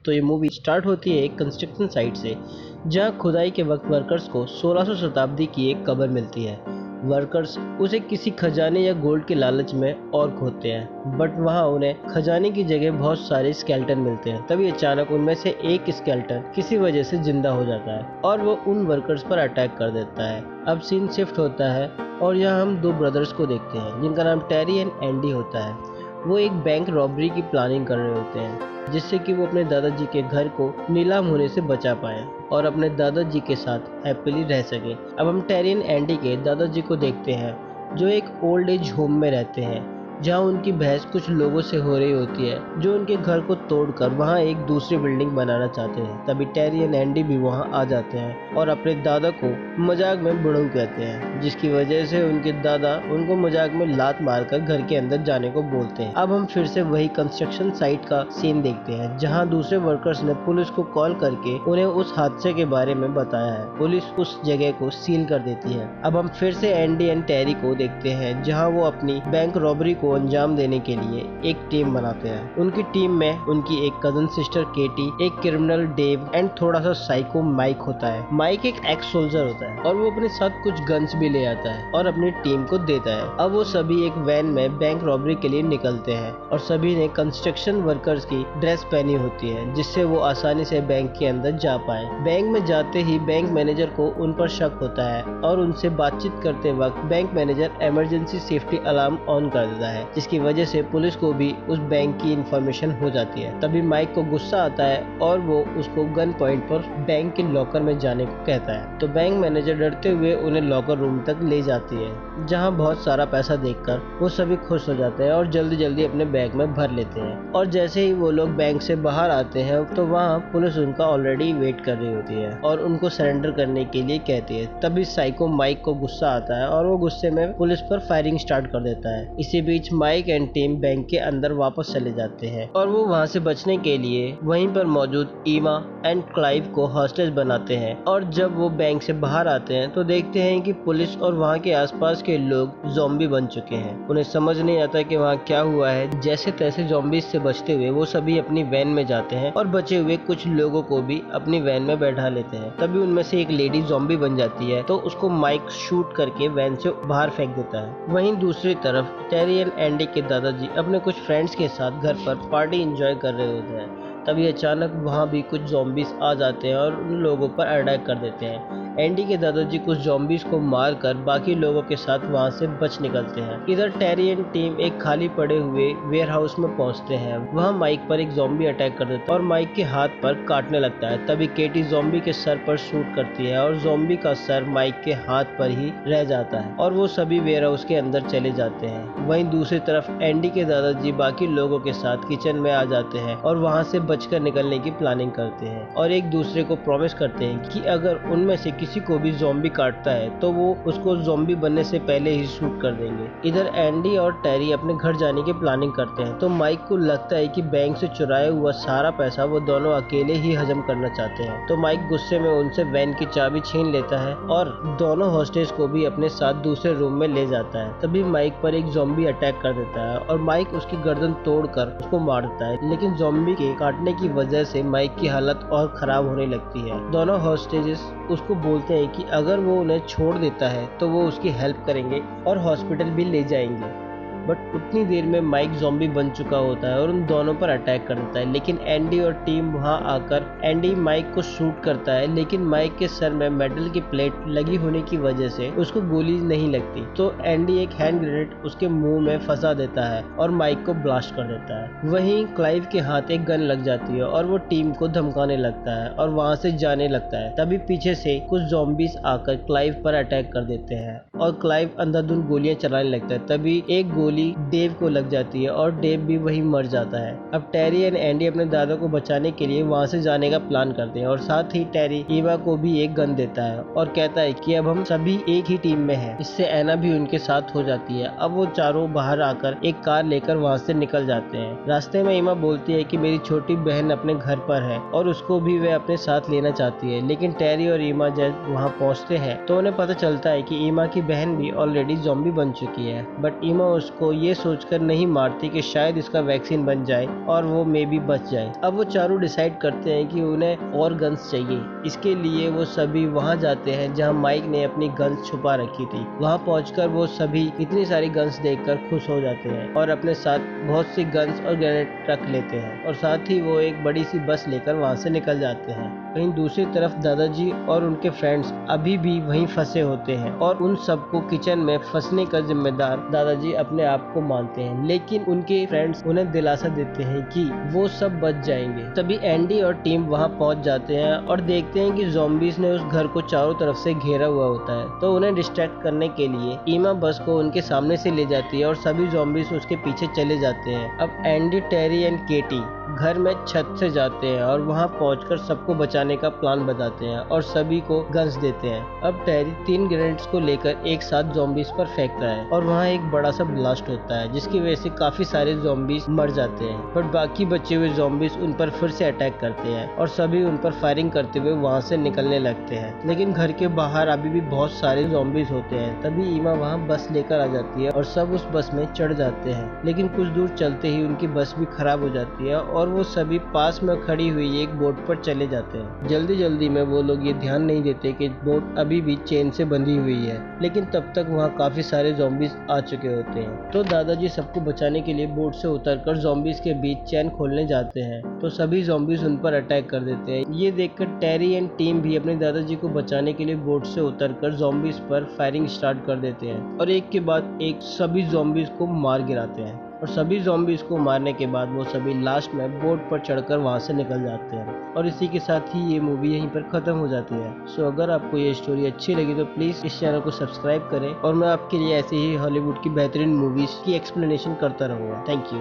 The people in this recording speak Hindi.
तो ये मूवी स्टार्ट होती है एक कंस्ट्रक्शन साइट से, जहाँ खुदाई के वक्त वर्कर्स को 1600 शताब्दी की एक कब्र मिलती है। वर्कर्स उसे किसी खजाने या गोल्ड के लालच में और खोदते हैं, बट वहाँ उन्हें खजाने की जगह बहुत सारे स्केलेटन मिलते हैं। तभी अचानक उनमें से एक स्केलेटन किसी वजह से जिंदा हो जाता है और वो उन वर्कर्स पर अटैक कर देता है। अब सीन शिफ्ट होता है और यहाँ हम दो ब्रदर्स को देखते हैं जिनका नाम टेरी एंड एंडी होता है। वो एक बैंक रॉबरी की प्लानिंग कर रहे होते हैं, जिससे कि वो अपने दादाजी के घर को नीलाम होने से बचा पाए और अपने दादाजी के साथ हैप्पीली रह सके। अब हम टेरी एंड एंडी के दादाजी को देखते हैं, जो एक ओल्ड एज होम में रहते हैं, जहाँ उनकी बहस कुछ लोगों से हो रही होती है जो उनके घर को तोड़कर वहाँ एक दूसरी बिल्डिंग बनाना चाहते हैं। तभी टेरी एंड एंडी भी वहाँ आ जाते हैं और अपने दादा को मजाक में बुड़ू कहते हैं, जिसकी वजह से उनके दादा उनको मजाक में लात मारकर घर के अंदर जाने को बोलते हैं। अब हम फिर से वही कंस्ट्रक्शन साइट का सीन देखते हैं, जहाँ दूसरे वर्कर्स ने पुलिस को कॉल करके उन्हें उस हादसे के बारे में बताया है। पुलिस उस जगह को सील कर देती है। अब हम फिर से एंडी एंड टेरी को देखते हैं, जहाँ वो अपनी बैंक रॉबरी को अंजाम देने के लिए एक टीम बनाते हैं। उनकी टीम में उनकी एक कजन सिस्टर केटी, एक क्रिमिनल डेव एंड थोड़ा सा साइको माइक होता है। माइक एक एक्स सोल्जर होता है और वो अपने साथ कुछ गन्स भी ले आता है और अपनी टीम को देता है। अब वो सभी एक वैन में बैंक रॉबरी के लिए निकलते हैं और सभी ने कंस्ट्रक्शन वर्कर्स की ड्रेस पहनी होती है, जिससे वो आसानी से बैंक के अंदर जा पाए। बैंक में जाते ही बैंक मैनेजर को उन पर शक होता है और उनसे बातचीत करते वक्त bank manager emergency safety alarm on कर देता है, जिसकी वजह से पुलिस को भी उस बैंक की इंफॉर्मेशन हो जाती है। तभी माइक को गुस्सा आता है और वो उसको गन पॉइंट पर बैंक के लॉकर में जाने को कहता है। तो बैंक मैनेजर डरते हुए उन्हें लॉकर रूम तक ले जाती है, जहां बहुत सारा पैसा देखकर वो सभी खुश हो जाते हैं और जल्दी जल्दी अपने बैग में भर लेते हैं। और जैसे ही वो लोग बैंक से बाहर आते हैं तो वहाँ पुलिस उनका ऑलरेडी वेट कर रही होती है और उनको सरेंडर करने के लिए कहती है। तभी साइको माइक को गुस्सा आता है और वो गुस्से में पुलिस पर फायरिंग स्टार्ट कर देता है। इसी बीच माइक एंड टीम बैंक के अंदर वापस चले जाते हैं और वो वहाँ से बचने के लिए वहीं पर मौजूद ईमा एंड क्लाइव को हॉस्टेज बनाते हैं। और जब वो बैंक से बाहर आते हैं तो देखते हैं कि पुलिस और वहाँ के आसपास के लोग ज़ॉम्बी बन चुके हैं। उन्हें समझ नहीं आता कि वहाँ क्या हुआ है। जैसे तैसे ज़ॉम्बीज से बचते हुए वो सभी अपनी वैन में जाते हैं और बचे हुए कुछ लोगों को भी अपनी वैन में बैठा लेते हैं। तभी उनमें से एक लेडी ज़ॉम्बी बन जाती है तो उसको माइक शूट करके वैन से बाहर फेंक देता है। वहीं दूसरी तरफ टेरी एंड एंडी के दादाजी अपने कुछ फ्रेंड्स के साथ घर पर पार्टी एंजॉय कर रहे होते हैं। तभी अचानक वहाँ भी कुछ ज़ॉम्बीज आ जाते हैं और उन लोगों पर अटैक कर देते हैं। एंडी के दादाजी कुछ ज़ॉम्बीज को मारकर बाकी लोगों के साथ वहाँ से बच निकलते हैं। इधर टेरी एंड टीम एक खाली पड़े हुए वेयर हाउस में पहुँचते हैं। वहाँ माइक पर एक ज़ॉम्बी अटैक कर देता है और माइक के हाथ पर काटने लगता है। तभी केटी ज़ॉम्बी के सर पर शूट करती है और ज़ॉम्बी का सर माइक के हाथ पर ही रह जाता है और वो सभी वेयर हाउस के अंदर चले जाते हैं। वहीं दूसरी तरफ एंडी के दादाजी बाकी लोगों के साथ किचन में आ जाते हैं और वहाँ से बचकर निकलने की प्लानिंग करते हैं और एक दूसरे को प्रॉमिस करते हैं कि अगर उनमें से किसी को भी ज़ॉम्बी काटता है तो वो उसको ज़ॉम्बी बनने से पहले ही शूट कर देंगे। इधर एंडी और टेरी अपने घर जाने की प्लानिंग करते हैं तो माइक को लगता है कि बैंक से चुराया हुआ सारा पैसा वो दोनों अकेले ही हजम करना चाहते हैं। तो माइक गुस्से में उनसे वैन की चाबी छीन लेता है और दोनों हॉस्टेज को भी अपने साथ दूसरे रूम में ले जाता है। तभी माइक पर एक ज़ॉम्बी अटैक कर देता है और माइक उसकी गर्दन तोड़कर उसको मार देता है, लेकिन ज़ॉम्बी के काटने की वजह से माइक की हालत और खराब होने लगती है। दोनों हॉस्टेजेस उसको बोलते हैं कि अगर वो उन्हें छोड़ देता है तो वो उसकी हेल्प करेंगे और हॉस्पिटल भी ले जाएंगे। बट उतनी देर में माइक ज़ॉम्बी बन चुका होता है और उन दोनों पर अटैक कर देता है, लेकिन एंडी और टीम वहां आकर एंडी माइक को शूट करता है, लेकिन माइक के सर में मेटल की प्लेट लगी होने की वजह से उसको गोली नहीं लगती। तो एंडी एक हैंड ग्रेनेड उसके मुंह में फंसा देता है और माइक को ब्लास्ट कर देता है। वहीं क्लाइव के हाथ एक गन लग जाती है और वो टीम को धमकाने लगता है और वहां से जाने लगता है। तभी पीछे से कुछ ज़ॉम्बीज आकर क्लाइव पर अटैक कर देते हैं और क्लाइव अंधाधुंध गोलियां चलाने लगता है। तभी एक गोली डेव को लग जाती है और डेव भी वहीं मर जाता है। अब टेरी एंड एंडी अपने दादा को बचाने के लिए वहां से जाने का प्लान करते हैं और साथ ही टेरी ईवा को भी एक गन देता है और कहता है कि अब हम सभी एक ही टीम में हैं। इससे एना भी उनके साथ हो जाती है। अब वो चारों बाहर आकर एक कार लेकर वहां से निकल जाते हैं। रास्ते में ईमा बोलती है कि मेरी छोटी बहन अपने घर पर है और उसको भी वे अपने साथ लेना चाहती है, लेकिन टेरी और ईमा जब वहाँ पहुँचते हैं तो उन्हें पता चलता है कि ईमा की बहन भी ऑलरेडी ज़ॉम्बी बन चुकी है। बट ईमा उसको को ये सोचकर नहीं मारती कि शायद इसका वैक्सीन बन जाए और वो मे भी बच जाए। अब वो चारों डिसाइड करते हैं कि उन्हें और गन्स चाहिए। इसके लिए वो सभी वहाँ जाते हैं जहाँ माइक ने अपनी गन्स छुपा रखी थी। वहाँ पहुंचकर वो सभी इतनी सारी गन्स देखकर खुश हो जाते हैं और अपने साथ बहुत सी गन्स और ग्रेनेड रख लेते हैं और साथ ही वो एक बड़ी सी बस लेकर वहाँ से निकल जाते हैं। कहीं दूसरी तरफ दादाजी और उनके फ्रेंड्स अभी भी वहीं फंसे होते हैं और उन सबको किचन में फंसने का जिम्मेदार दादाजी अपने आप को मानते हैं, लेकिन उनके फ्रेंड्स उन्हें दिलासा देते हैं कि वो सब बच जाएंगे। तभी एंडी और टीम वहां पहुंच जाते हैं और देखते हैं कि ज़ॉम्बीज़ ने उस घर को चारों तरफ से घेरा हुआ होता है। तो उन्हें डिस्ट्रैक्ट करने के लिए ईमा बस को उनके सामने से ले जाती है और सभी ज़ॉम्बीज़ उसके पीछे चले जाते हैं। अब एंडी, टेरी एंड केटी घर में छत से जाते हैं और वहां पहुंचकर सबको बचाने का प्लान बताते हैं और सभी को गन्स देते हैं। अब टेरी 3 ग्रेनेड्स को लेकर एक साथ ज़ॉम्बीज़ पर फेंकता है और वहां एक बड़ा सा ब्लास्ट होता है जिसकी वजह से काफी सारे ज़ॉम्बीज़ मर जाते हैं, बट बाकी बचे हुए ज़ॉम्बीज़ उन पर फिर से अटैक करते हैं और सभी उन पर फायरिंग करते हुए वहां से निकलने लगते हैं। लेकिन घर के बाहर अभी भी बहुत सारे ज़ॉम्बीज़ होते हैं। तभी ईमा वहां बस लेकर आ जाती है और सब उस बस में चढ़ जाते हैं, लेकिन कुछ दूर चलते ही उनकी बस भी खराब हो जाती है और वो सभी पास में खड़ी हुई एक बोट पर चले जाते हैं। जल्दी में वो लोग ये ध्यान नहीं देते कि बोट अभी भी चेन से बंधी हुई है, लेकिन तब तक वहाँ काफी सारे ज़ॉम्बीज़ आ चुके होते हैं। तो दादाजी सबको बचाने के लिए बोट से उतरकर ज़ॉम्बीज़ के बीच चैन खोलने जाते हैं, तो सभी ज़ॉम्बीज़ उन पर अटैक कर देते हैं। ये देखकर टेरी एंड टीम भी अपने दादाजी को बचाने के लिए बोट से उतरकर ज़ॉम्बीज़ पर फायरिंग स्टार्ट कर देते हैं और एक के बाद एक सभी ज़ॉम्बीज़ को मार गिराते हैं। और सभी ज़ॉम्बीज़ को मारने के बाद वो सभी लास्ट में बोट पर चढ़कर वहाँ से निकल जाते हैं और इसी के साथ ही ये मूवी यहीं पर ख़त्म हो जाती है। सो अगर आपको ये स्टोरी अच्छी लगी तो प्लीज़ इस चैनल को सब्सक्राइब करें और मैं आपके लिए ऐसे ही हॉलीवुड की बेहतरीन मूवीज़ की एक्सप्लेनेशन करता रहूँगा। Thank you.